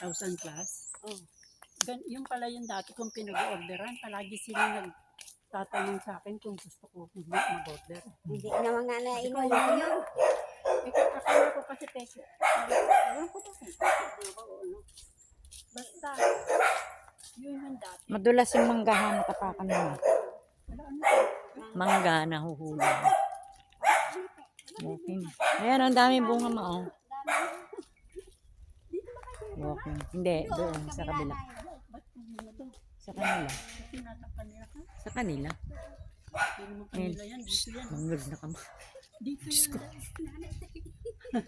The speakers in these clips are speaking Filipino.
1,000 plus. Oh. Yung pala yung dati kong pinag-orderan, palagi sila nagtatanong sa akin kung gusto ko mag-order. Hindi naman nga na inuwi yun. Akala ko kasi peke. Ewan ko ba kung peke ba o ano. Basta, yun yung dati. Madulas yung manggahan, natapakan mo. Mangga, nahuhula. Walking. Ayan, ang daming bunga mo. Oh. Walking. Hindi, doon, sa kabila. Sa kanila. Sa kanila. Kanila yan, dito yan. Manggod na kama. Dito Diyos ko. yan.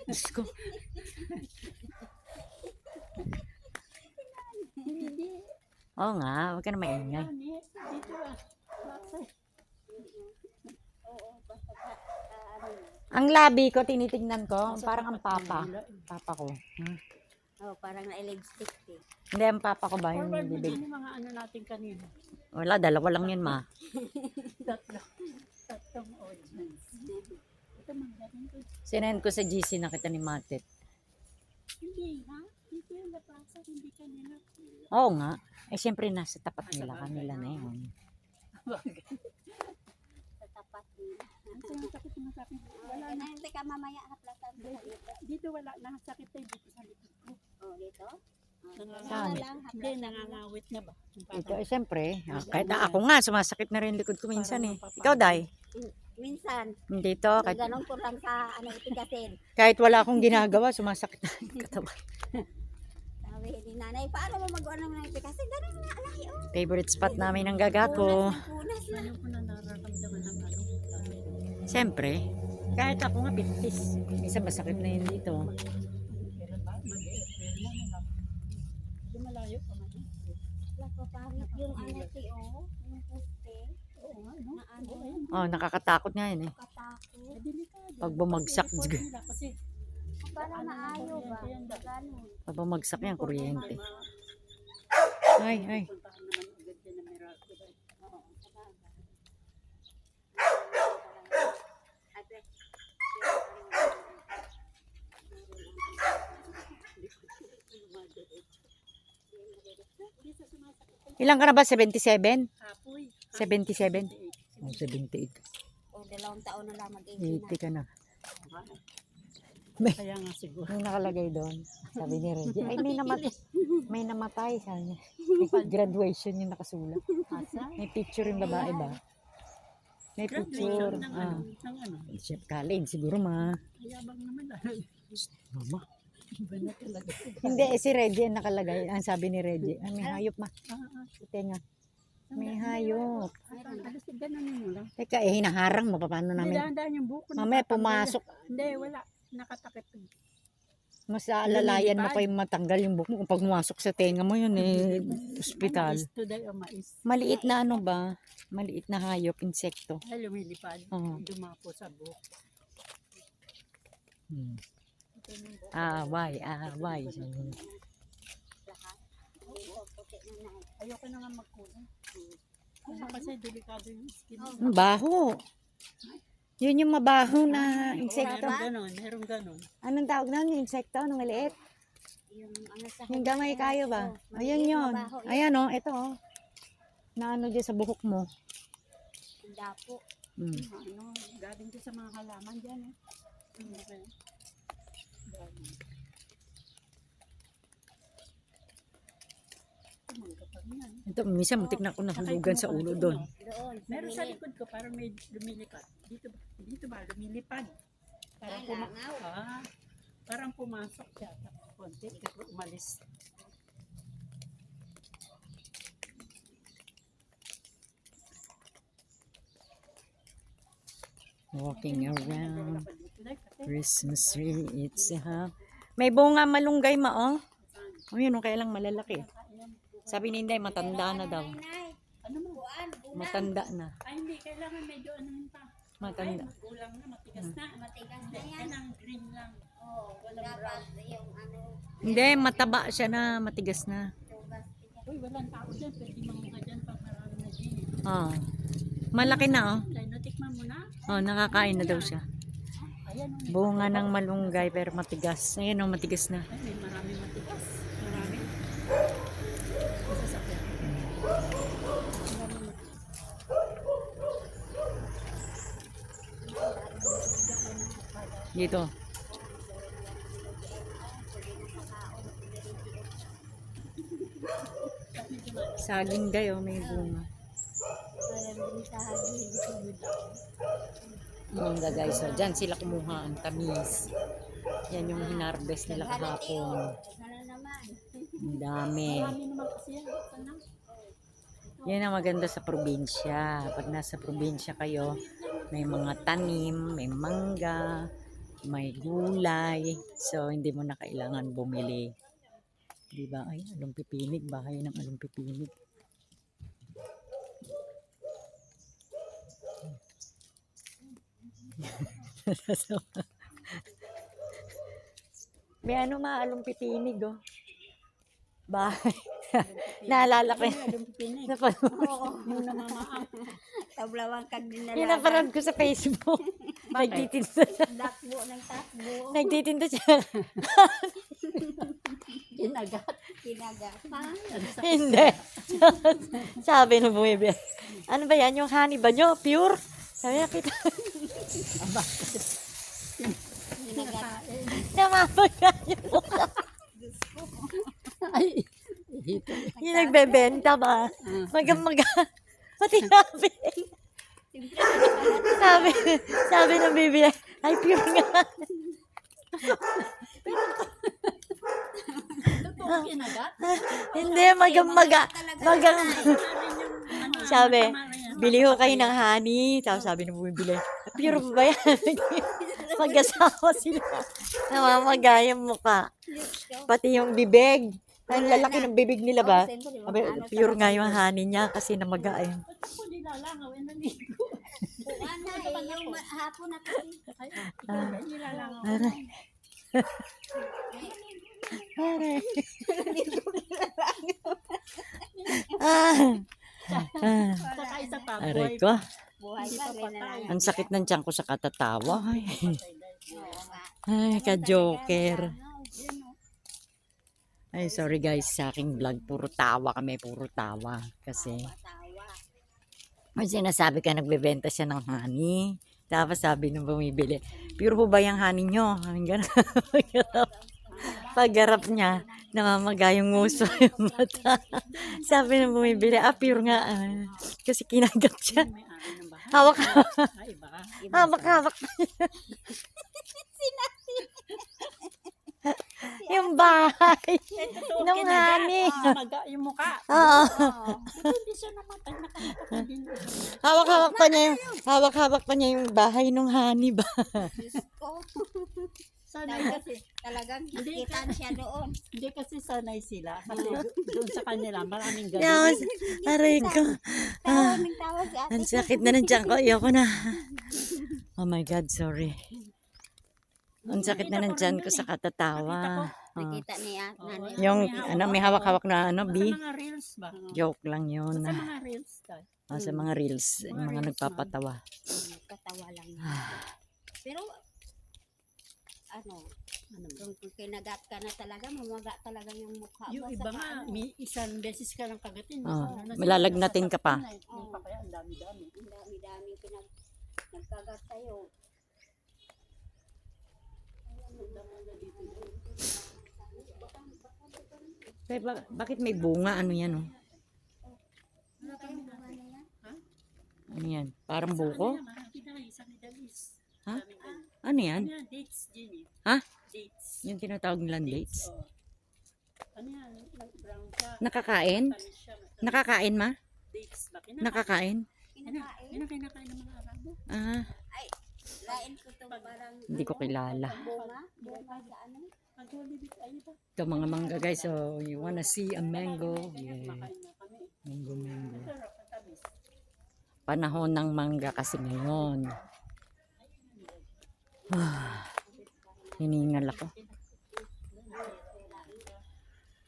Diyos ko. Hindi. Oo nga, huwag ka na maingay. Dito ah. Ang labi ko, tinitignan ko, parang ang papa. Papa ko. Oh, parang na-lipstick eh. Hindi, ang papa ko ba yung Forward mo bibig? din yung mga ano natin kanina. Wala, dalawa lang yun, ma. Tatlong audience. Ito magaling ko. Sinend ko sa GC, nakita ni Matet. Hindi ha? Dito yung lapasa, hindi kanina. Oo nga. Eh, siyempre, nasa tapat nila. Kanila na yun. Sa tapat nila. Ang sakit mo sa akin. Wala na. Hindi ka mamaya haplatan. Dito wala na. Sakit tayo dito sa likod ko. Oh, dito? Saan? Hindi, nangangawit na ba? Ito, eh, siyempre. Kahit ako nga, sumasakit na rin yung likod ko minsan eh. Ikaw, Day? Minsan, Dito, kahit, ganun ko lang sa itigasin. kahit wala akong ginagawa, sumasakit na rin yung katawan. Sabi ni nanay, paano mo mag-ano ng itigasin? Ganun nga, alay, oh. Favorite spot namin ng gagapo. Punas na. Ngayon ko na nararamdaman ng ano. Siyempre. Kahit ako nga, pitis. Minsan masakit na yun dito. Kailan ba? Mag-April na naman. Hindi malayo pa man. Nakapangit yung ano, oh. Yung poste. Oo nga, no? Na ano, Oh, nakakatakot nga yun eh. katakot. Delikado. Pag bumagsak, Kasi Parang naayo ba? Ganun. pag bumagsak yan, kuryente. Ay, ay. puntahan naman agad yan na Miracle. Oo, sabagay. Ate, Ilang ka na ba? 77? Apoy. 77? Oh, 78. o 2 taon na lang 80 mag-18 ka na. Kaya nga siguro. May nakalagay doon. Sabi ni Reggie, ay may namatay. Sabi niya. May graduation yung nakasulat. Asa? May picture yung babae ba? May picture. Graduation ng Ah. ano? Ng ano? Chef college, siguro ma. Ayabang naman dahil. Mama. Iba na talaga. Hindi, eh, si Reggie ang nakalagay. Ang sabi ni Reggie, ay, may hayop ma. Ah. Tenga. May hayop. Alas, gano'n mo lang. Teka, eh, hinaharang mo. Paano Hindi, namin? dahan-dahan yung buko. Mamaya natatanggal pumasok. yan. Hindi, wala. Nakatakip. Mas alalayan mo pa yung matanggal yung buhok mo. Kung pag pumasok sa tenga mo yun eh, ospital. Mais today o mais. Maliit na ano ba? Maliit na hayop, insekto. Ay, lumilipad. Oo. Dumapo sa buhok. Hmm. Away, away. Ayoko na nga magkulay. Kasi delikado yung skin. Ang baho. Yun yung mabaho na insekto. Meron ganon. Anong tawag na yung insekto? Anong maliit? yung ano sa Yung gamay kayo ba? Ayun yun. Ayan o, ito o. Na ano dyan sa buhok mo. dapo. Hmm. Ano, galing din sa mga halaman dyan. Okay. Galing. Tumangga pa rin yan. Ito, minsan mutik na ako nahulugan sa ulo doon. Doon. Meron sa likod ko, parang may lumilipad. Dito ba, lumilipad. Parang, Ay, langaw. parang pumasok siya. Konti, pero umalis. Walking around Christmas tree, it's a may bunga malunggay ma oh. Oh yun, kaya lang malalaki. Sabi ni Inday, matanda na daw. Ano mo? Matanda na. Ay, hindi. Kailangan medyo ano pa. Matanda. Ay, magulang na, matigas na. Matigas na Hindi, yan. ng green lang. Oo, dapat yung ano, Hindi, mataba siya na, matigas na. tugas. Uy, walang tao dyan. Pwede mamunga dyan pag marami na green. Oh. Malaki na oh. Dahil natikman mo na. Oh, nakakain na daw siya. Ayan, Bunga ng malunggay pero matigas. Ayun oh, matigas na. ay, may marami matigas. Marami. Dito. Saging gayo, may bunga. Mangga guys, so dyan sila kumuha ang tamis. Yan yung hinarvest nila kahapon. Ano naman? Ang dami. Marami naman kasi yan. Sana. Yan ang maganda sa probinsya. Pag nasa probinsya kayo, may mga tanim, may mangga, may gulay. So, hindi mo na kailangan bumili. Diba? Ay, alumpipinig. Bahay ng alumpipinig. May ano alumpipinig, oh. Bahay. Naalala ko yun. Napanood. Yung namamaang. Tablawang kag dinala. Yung napanood ko sa Facebook. Nagtitinda. Dakbo ng takbo. Nagtitinda siya. Inagat. Kinagapan. Hindi. Sabi nung bumibili. Ano ba yan? Yung honey ba nyo? Pure? Sabi niya, kita. Kinagapan. Namamaga yung Ay. yung nagbebenta ba? Maga-maga. Pati sabi. sabi ng bibili. Ay, pure nga. Totoo kinagat. Hindi, maga-maga. Magang. Sabi, bili ko kayo ng honey. Tapos sabi ng bumibili, pure ba yan? Mag-asawa sila. Namamaga yung mukha. Pati yung bibig. Ang lalaki ng bibig nila ba? Sabi, pure nga yung honey niya kasi namaga yun. Ba't ako nilalangaw? Naligo. Buwan na yung hapon na kasi. Ikaw nilalangaw. Aray. Aray. Saka isa pa. Aray ko. Buhay pa rin na lang. Ang sakit ng tiyan ko sa katatawa. Ay, ka-joker. Ay, sorry guys, sa aking vlog, puro tawa kami, puro tawa. Kasi, may sinasabi ka, nagbebenta siya ng honey. Tapos sabi nung bumibili, pure ho ba yung honey nyo? Paggarap niya, namamaga yung nguso yung mata. Sabi nung bumibili, pure nga. Kasi kinagat siya. May ari ng bahay. Hawak-hawak. Ay, iba. Hawak-hawak. Yung bahay. Totoo Nung kinagat. honey. Maga yung mukha. Oo. Hindi siya namatay. Nakakatawa din. Hawak-hawak pa niya yung bahay nung honey ba? Diyos ko. Sanay kasi. Talagang kikitaan siya doon. Hindi kasi sanay sila. Kasi doon sa kanila, maraming ganun. Yes, aray ko. Tawa ng tawa si ate. Ang sakit na ng tiyan ko. Ayoko na. Oh my God, sorry. Ang sakit na ng tiyan ko sa katatawa. Nakita niya. Nanay. Yung may hawak-hawak na B. Sa mga reels ba? Joke lang yun. Sa mga reels tayo. Sa mga reels, yung mga nagpapatawa. Katawa lang. Pero, ano kung kinagat ka na talaga, mamaga talaga yung mukha Yung mo. iba Saka nga, may isang beses ka lang kagatin. Malalagnatin ka pa. Yung pa kaya, ang dami-dami. ang dami-dami nagkagat tayo. Bakit may bunga? Ano yan? Oh? Ano kayong bunga na yan? Ano yan? Parang buko? Marami na lang, isang Midalis. Ha? Ano yan? Ano yan? Dates, Jenny. Ha? Dates. Yung tinatawag nilang dates? Oh. Ano yan? Brown siya. Nakakain? Tamis siya. Nakakain ma? Dates ba? Nakakain? Kinakain? Yan ang kinakain ng mga Arabo. Ay, lain ko itong parang Hindi ko kilala. bunga sa ano? Pag Jollibee, ayun ba? Ito mga mangga guys. So you wanna see a mango? Yeah. Makain na kami. Mango. Sarap, matamis. Panahon ng mangga kasi ngayon. Hiningal ako.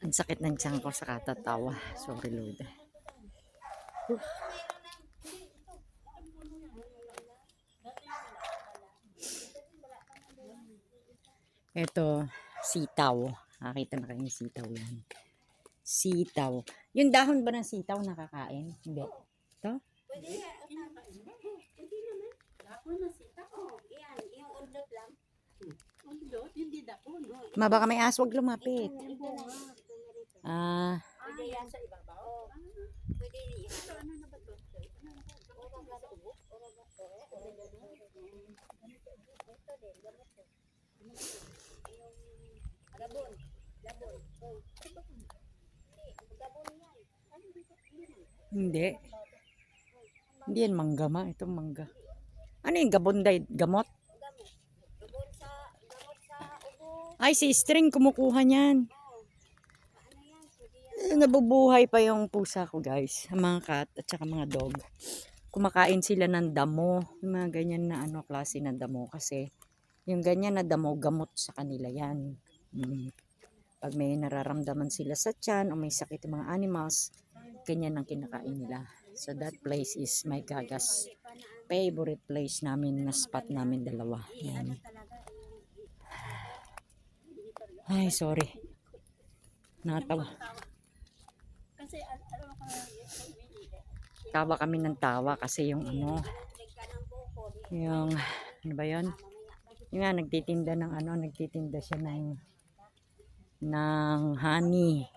Ang sakit ng tiyan ko sa katatawa. Sorry Lord. Ito, sitaw. Nakita na kayo yung sitaw yan. Sitaw. Yung dahon ba ng sitaw nakakain? Hindi. Ito? Pwede yan. Hindi naman. Ako na sita. Oo, yan. Yung undot lang. Hindi dapon. Baka may aso, wag lumapit. Ah, Pwede yan sa ibabaw. Pwede yan. Ano na ba to? Gabon. Gabon. Gabon yan. hindi. Hindi yan mangga ma. Ito mangga. Ano yung gabonday? Gamot? Gabon sa gamot sa ubo. Ay, si String kumukuha niyan. Ano yan? Pwede yan. Nabubuhay pa yung pusa ko guys. Mga cat at saka mga dog. Kumakain sila ng damo. Yung mga ganyan na ano klase ng damo. Kasi yung ganyan na damo, gamot sa kanila yan. Pag may nararamdaman sila sa tiyan o may sakit yung mga animals, ganyan ang kinakain nila. So that place is my gagas favorite place namin na spot namin dalawa. Yan. Ay, sorry. Natawa. Kasi alam ko Tawa kami ng tawa kasi yung ano, yung, ano ba yun? Yung nga, nagtitinda ng ano, nagtitinda siya ng honey.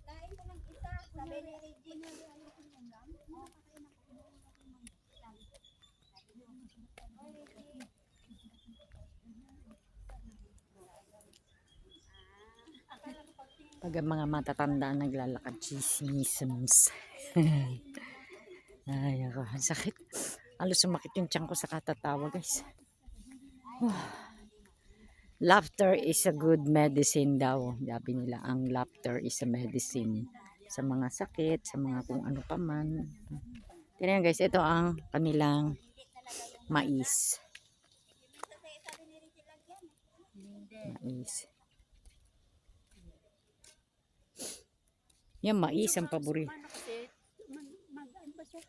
Kain ko ng isa. Sabi ni Regina. Pag ang mga matatanda naglalakad, chismisms. Ay, ako, ang sakit. Halos sumakit yung tiyan ko sa katatawa, guys. Laughter is a good medicine daw. Sabi nila, ang laughter is a medicine sa mga sakit, sa mga kung ano pa man. Tingnan guys, ito ang kanilang mais. Mais. Yan, mais ang paborito. ano kasi, ano ba siya?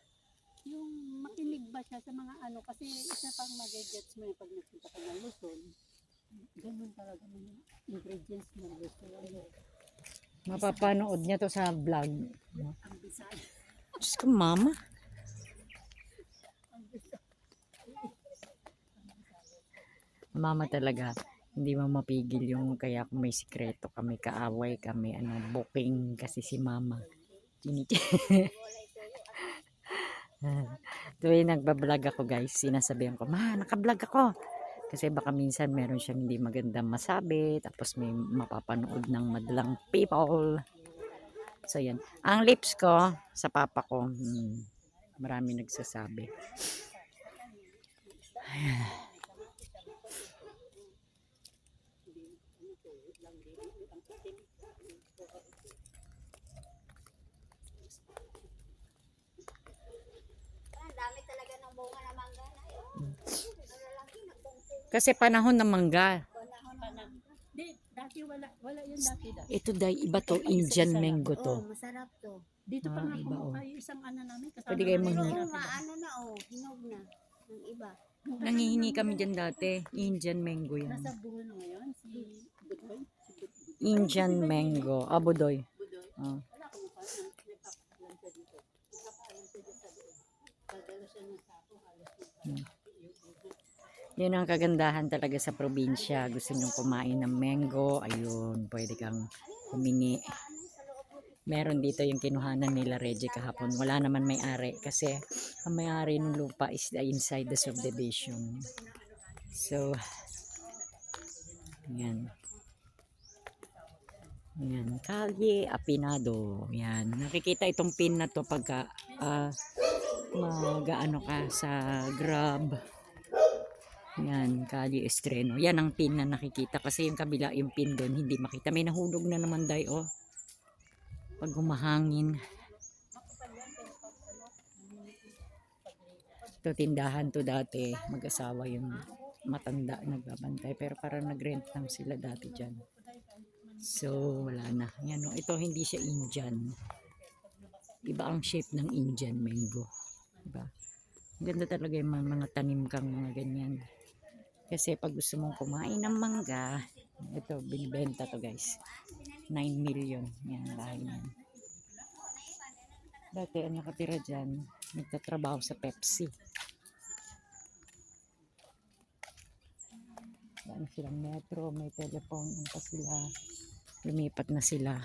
Yung makinig ba siya sa mga ano, kasi isa pang magigets mo yung pag nagpunta ka ng Luzon. Ganun talaga mga ingredients ng Luzon. Mapapanood niya to sa vlog. Ang Bisaya. Diyos ko, mama. Mama talaga. Hindi mo mapigil yung kaya kung may sikreto kami, kaaway kami, ano, booking kasi si mama. Tuwing nagbablog ako guys, sinasabihan ko, ma, nakablog ako. Kasi baka minsan meron siyang hindi magandang masabi, tapos may mapapanood ng madalang people. So yan. Ang lips ko, sa papa ko, marami nagsasabi. Ang dami talaga ng bunga na mangga na yun. Kasi panahon ng mangga. Di, dati wala yun dati. Ito dahil iba to, Indian mango to. Oh, masarap to. Dito pa nga iba, kumuha yung isang ano namin. Kasama Pwede kayo namin manghingi. yung Oo, dati. maano na oh. Hinog na. Ng iba. Nangihingi kami dyan dati. Indian mango yan. Nasa buhol ngayon, si Budoy. Indian mango. Budoy. Budoy. Ah. Wala akong mukha na nagpapakalan siya dito. Nagpapakalan siya dito sa doon. Dadala siya ng sako, halos Yun ang kagandahan talaga sa probinsya. Gusto nyong kumain ng mango, ayun, pwede kang humingi. Meron dito yung kinuhanan nila Reggie kahapon. Wala naman may-ari kasi ang may-ari ng lupa is inside the subdivision. So, yan. Yan, Calle Apinado. Yan, nakikita itong pin na to pagka mag-ano ka sa Grab. Yan, Calle Estreno. Yan ang pin na nakikita kasi yung kabila, yung pin doon, hindi makita. May nahulog na naman day, oh. Pag humahangin. Ito, tindahan to dati. Mag-asawa yung matanda nagbabantay. Pero parang nag-rent lang sila dati dyan. So, wala na. Yan, oh. Ito, hindi siya Indian. Iba ang shape ng Indian mango. Diba? Ganda talaga yung mga tanim kang mga ganyan. Kasi pag gusto mong kumain ng mangga, ito, binibenta to guys. 9 million. Yan, bahay yan. Dati, ang nakatira dyan, nagtatrabaho sa Pepsi. ano silang metro, may telephone, ano pa sila, lumipat na sila.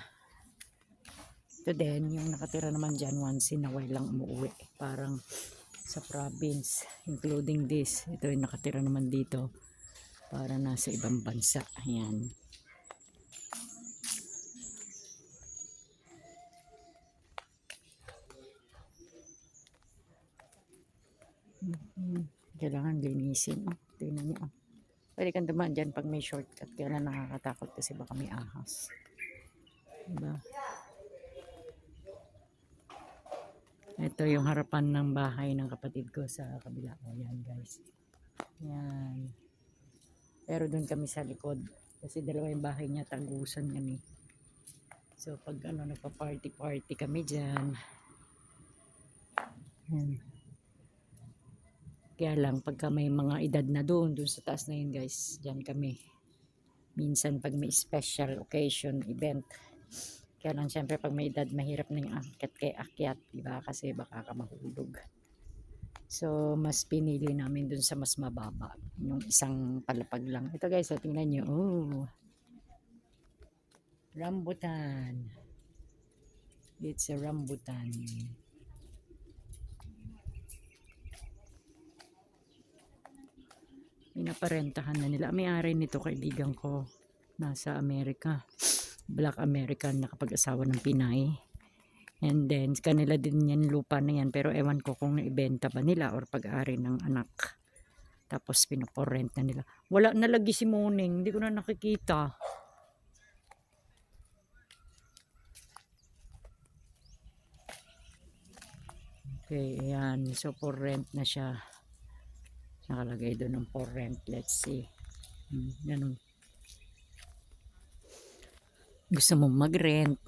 Ito din, yung nakatira naman dyan, once in a while lang umuwi, parang sa province, including this. Ito yung nakatira naman dito, para nasa ibang bansa. Ayan. Kailangan linisin. Oh, tingnan niyo. Oh. Pwede kang dumaan dyan pag may shortcut. Kaya na nakakatakot kasi baka may ahas. Diba? Ito yung harapan ng bahay ng kapatid ko sa kabila. O yan guys. Yan. Pero doon kami sa likod. Kasi dalawa yung bahay niya. Tagusan kami. So pag ano nagpa-party kami dyan. Yan. Kaya lang pagka may mga edad na doon sa taas na yun guys. Dyan kami. Minsan pag may special occasion, event. Kaya lang syempre pag may edad mahirap na yung akyat kay akyat, diba? Kasi baka ka mahulog. So mas pinili namin dun sa mas mababa, yung isang palapag lang. Ito guys, so, tingnan nyo. Oh, rambutan. It's a rambutan. Pinaparentahan na nila. May-ari nito kaibigan ko nasa Amerika. Black American, nakapag-asawa ng Pinay. And then, kanila din yan lupa na yan. Pero ewan ko kung naibenta ba nila or pag-ari ng anak. Tapos pinaporent na nila. Wala na lagi si Moning. Hindi ko na nakikita. Okay, ayan. So, for rent na siya. Nakalagay doon ng for rent. Let's see. Ganun. Gusto mong mag-rent.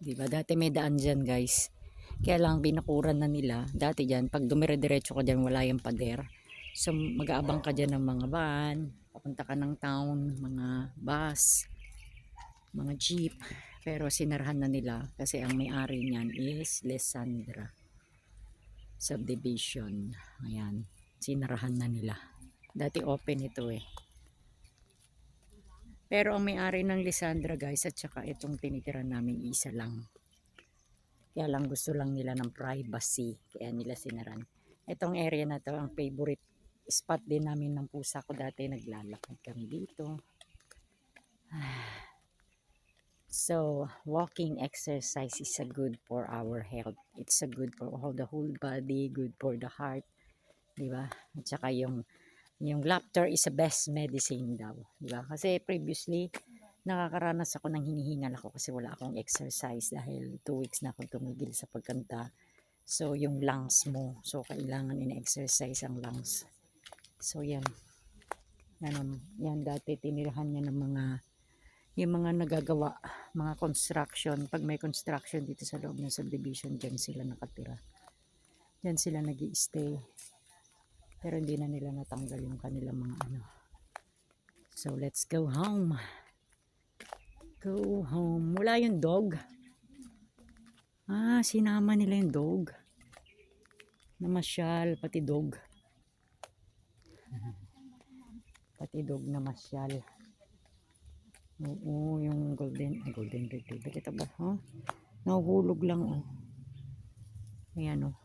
Diba? Dati may daan dyan guys. Kaya lang binakuran na nila. Dati dyan, pag dumire-diretso ka dyan, wala yung pader. So mag-aabang ka dyan ng mga van. Papunta ka ng town, mga bus, mga jeep. Pero sinarahan na nila kasi ang may-ari niyan is Lesandra Subdivision. Ayan. Sinarahan na nila. Dati open ito eh. Pero ang may-ari ng Lisandra guys at saka itong tinitiran namin isa lang. Kaya lang gusto lang nila ng privacy. Kaya nila sinaran. Itong area na to ang favorite spot din namin ng pusa ko dati. Naglalakad kami dito. So, walking exercise is a good for our health. It's a good for all the whole body, good for the heart. Diba? At saka yung laughter is the best medicine daw. Diba? Kasi previously, nakakaranas ako ng hinihingal ako kasi wala akong exercise dahil 2 weeks na akong tumigil sa pagkanta. So, yung lungs mo. So, kailangan in-exercise ang lungs. So, yan. Yan dati tinirahan niya ng yung mga nagagawa, mga construction. Pag may construction dito sa loob ng subdivision, dyan sila nakatira. Dyan sila nag-i-stay. Pero hindi na nila natanggal yung kanilang mga ano. So, let's go home. Go home. Wala yung dog. Sinama nila yung dog. Namasyal, pati dog. Pati dog namasyal. Oo, yung golden retriever. Ito ba? Huh? Nahuhulog lang. Oh. Ayan oh.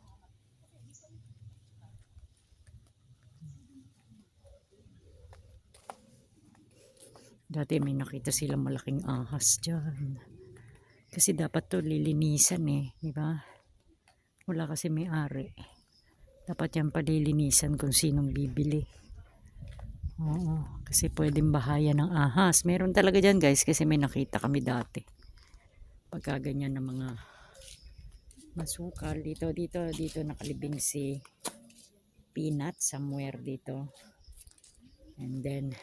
Dati may nakita silang malaking ahas dyan. Kasi dapat to lilinisan eh. Diba? Wala kasi may-ari. Dapat yan palilinisan kung sinong bibili. Oo. Kasi pwedeng bahaya ng ahas. Meron talaga dyan guys. Kasi may nakita kami dati. Pagka ganyan ng mga masukal. Dito nakalibing si Peanut somewhere dito. And then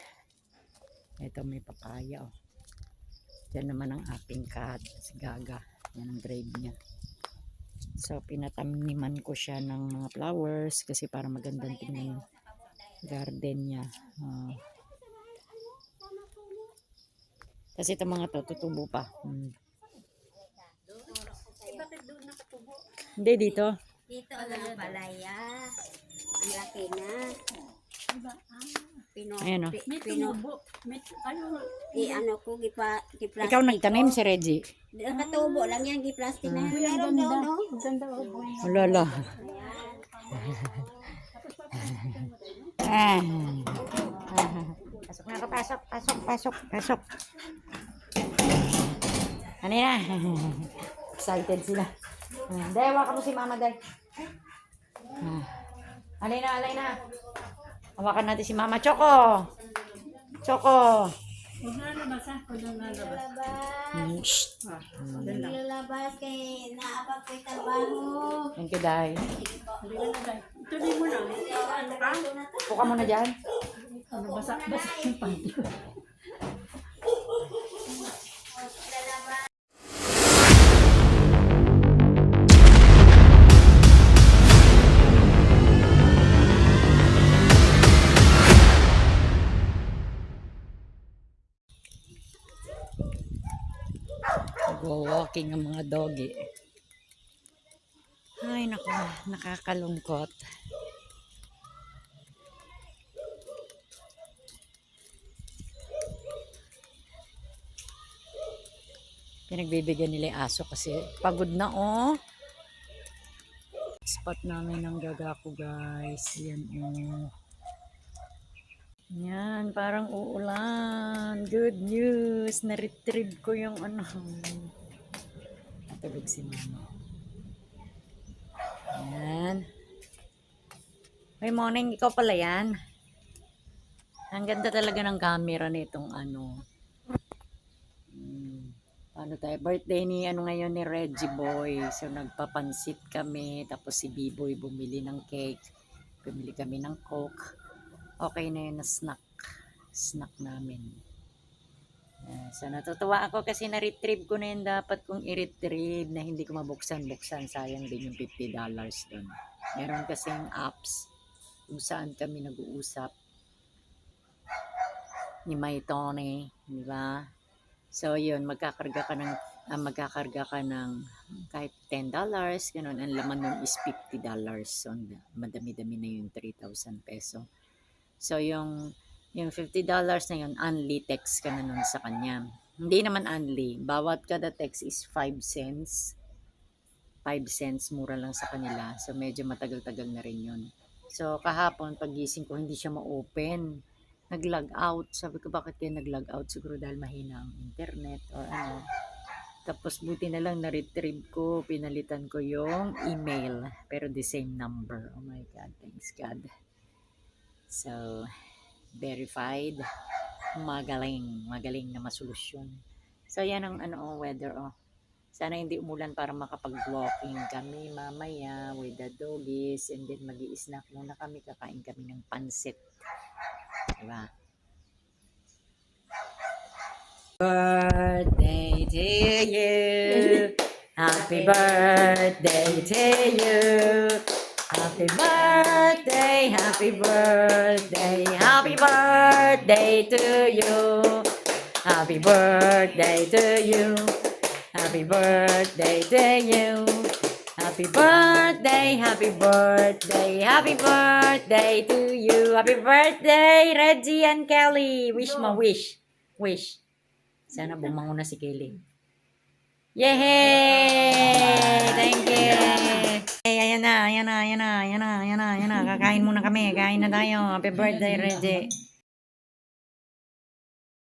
ito may papaya oh. Diyan naman ang aking cat, si Gaga. Yan ang grave niya. So pinataniman ko siya ng mga flowers kasi para magandang tingnan yung garden niya. Kasi itong mga to tutubo pa. Bakit doon nakatubo? Hindi dito. Dito ang palaya. malaki na. Diba? Pino, Ayan, oh. May pino, tumubo. May, ano, ano ko, giplastic. Ikaw nagtanim si Reggie. Nakatubo lang yan, giplastic na yan. Uy, ang Meron ganda. daw, no? Ang ganda, oh, boy. Lolo. Ah. Pasok na ako, pasok. Ano na? Excited sila. Day, hawakan mo si Mama, Day. Alay na. Hawakan natin si Mama. Choco. Huwag na labas, ha? Huwag na labas. Lalabas. Shh. Lalabas kay naabag ko'y trabaho. Thank you, Day. Hindi ka na, Day. Tuloy mo na. Ano ka? Puka muna dyan. Ano, basa yung panty ko. Nag-walking ang mga doggy. Ay, naku, nakakalungkot. Pinagbibigyan nila yung aso kasi pagod na, oh. Spot namin ng gagako, guys. Yan, oh. Yan, parang uulan. Good news. Na-retrieve ko yung ano. Natulog si Mama. Yan. May morning, ikaw pala yan. Ang ganda talaga ng camera nitong ano. Ano tayo? Birthday ni ano ngayon ni Reggie Boy. So nagpapansit kami. Tapos si B-Boy bumili ng cake. Bumili kami ng Coke. Okay na yun na snack namin. So natutuwa ako kasi na-retrieve ko na yun dapat kong i-retrieve na hindi ko mabuksan. Sayang din yung $50 doon. Meron kasing apps kung saan kami nag-uusap ni May Tony, di ba? So yun, magkakarga ka ng kahit $10, ganun. Ang laman nun is $50. So madami-dami na yung 3,000 peso. So yung $50 na yun, unli text ka na nun sa kanya. Hindi naman unli. Bawat kada text is 5 cents. 5 cents, mura lang sa kanila. So medyo matagal-tagal na rin yun. So kahapon, pagising ko, hindi siya ma-open. Nag-log out. Sabi ko, bakit kaya nag-log out? Siguro dahil mahina ang internet or ano. Tapos buti na lang na-retrieve ko, pinalitan ko yung email. Pero the same number. Oh my God, thanks God. So, verified. Magaling na masolusyon. So, yan ang ano, weather. Oh. Sana hindi umulan para makapag-walking kami mamaya with the doggies. And then mag-i-snack muna kami. Kakain kami ng pansit. Diba? Birthday to you. Happy birthday to you. Happy birthday, happy birthday, happy birthday to you. Happy birthday to you. Happy birthday to you. Happy birthday, happy birthday, happy birthday to you. Happy birthday, Reggie and Kelly. Wish mo, wish. Sana bumangon na si Kelly. Yay! Thank you. Hey, ayan na. Kakain muna kami. Kain na tayo. Happy birthday, Reggie.